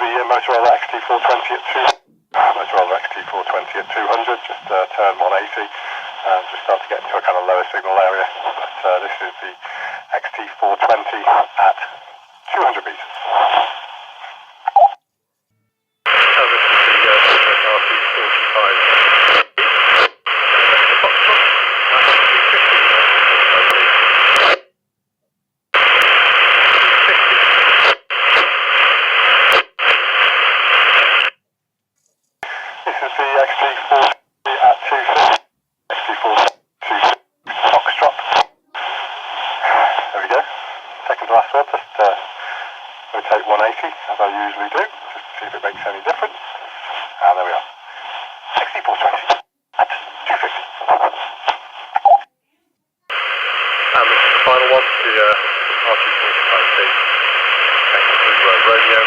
Motorola XT420 at 200, just turn 180 and just start to get into a kind of lower signal area. But this is the XT420 at 200 meters. Last one, just rotate 180 as I usually do, just to see if it makes any difference. And there we are. 6420 at 250. And this is the final one, the RT45P Romeo.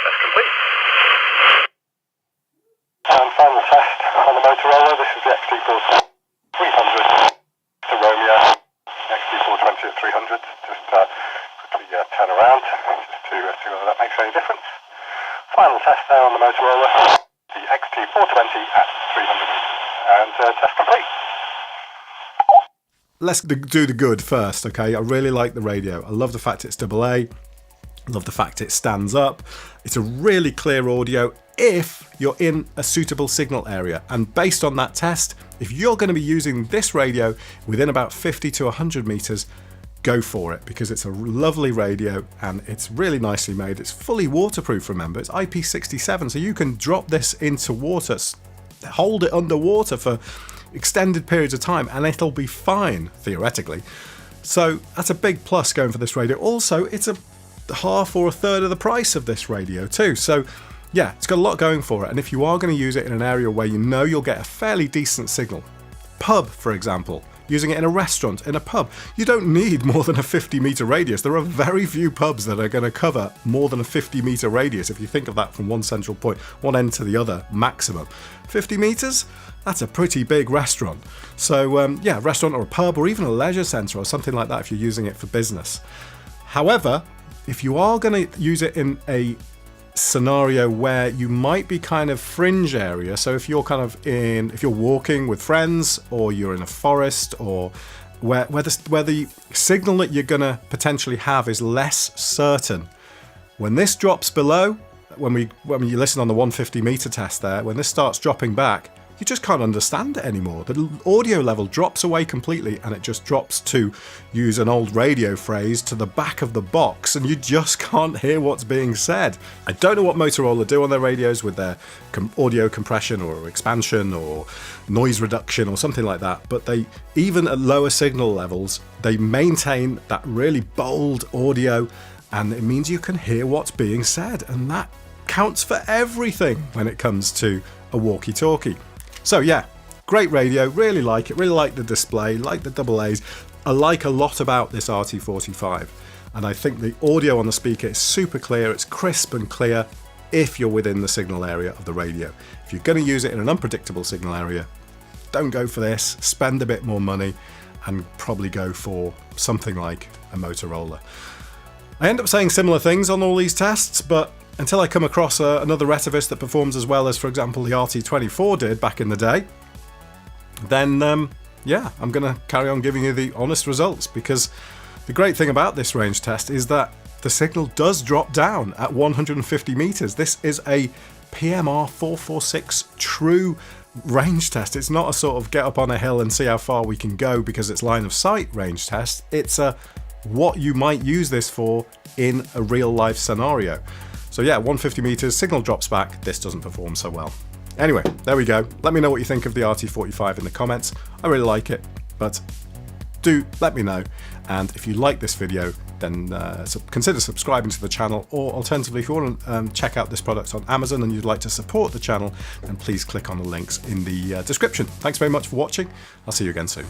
That's complete. And final test on the Motorola. This is the XT420 300 to Romeo. XT420 at 300. Just quickly turn around just to see whether that makes any difference. Final test there on the Motorola. The XT420 at 300 meters. And test complete. Let's do the good first, okay? I really like the radio. I love the fact it's AA. Love the fact it stands up. It's a really clear audio if you're in a suitable signal area. And based on that test, if you're going to be using this radio within about 50 to 100 meters, go for it, because it's a lovely radio and it's really nicely made. It's fully waterproof, remember. It's IP67, so you can drop this into water, hold it underwater for extended periods of time and it'll be fine, theoretically. So that's a big plus going for this radio. Also, it's a half or a third of the price of this radio too. So yeah, it's got a lot going for it. And if you are going to use it in an area where you know you'll get a fairly decent signal, pub for example, using it in a restaurant, in a pub, you don't need more than a 50-meter radius. There are very few pubs that are going to cover more than a 50-meter radius, if you think of that from one central point, one end to the other, maximum. 50 meters? That's a pretty big restaurant. So yeah, restaurant or a pub or even a leisure centre or something like that if you're using it for business. However, if you are going to use it in a scenario where you might be kind of fringe area, so if you're if you're walking with friends or you're in a forest or where the signal that you're going to potentially have is less certain, when this drops below, when you listen on the 150 meter test there, when this starts dropping back, you just can't understand it anymore. The audio level drops away completely and it just drops, to use an old radio phrase, to the back of the box, and you just can't hear what's being said. I don't know what Motorola do on their radios with their audio compression or expansion or noise reduction or something like that, but they, even at lower signal levels, they maintain that really bold audio, and it means you can hear what's being said, and that counts for everything when it comes to a walkie-talkie. So yeah, great radio, really like it, really like the display, like the AA's. I like a lot about this RT45, and I think the audio on the speaker is super clear, it's crisp and clear if you're within the signal area of the radio. If you're going to use it in an unpredictable signal area, don't go for this, spend a bit more money and probably go for something like a Motorola. I end up saying similar things on all these tests, but until I come across another Retevis that performs as well as, for example, the RT24 did back in the day, then yeah, I'm going to carry on giving you the honest results, because the great thing about this range test is that the signal does drop down at 150 meters. This is a PMR 446 true range test. It's not a sort of get up on a hill and see how far we can go because it's line of sight range test. It's a what you might use this for in a real life scenario. So yeah, 150 meters, signal drops back, this doesn't perform so well. Anyway, there we go. Let me know what you think of the RT45 in the comments. I really like it, but do let me know. And if you like this video, then consider subscribing to the channel, or alternatively, if you want to check out this product on Amazon and you'd like to support the channel, then please click on the links in the description. Thanks very much for watching. I'll see you again soon.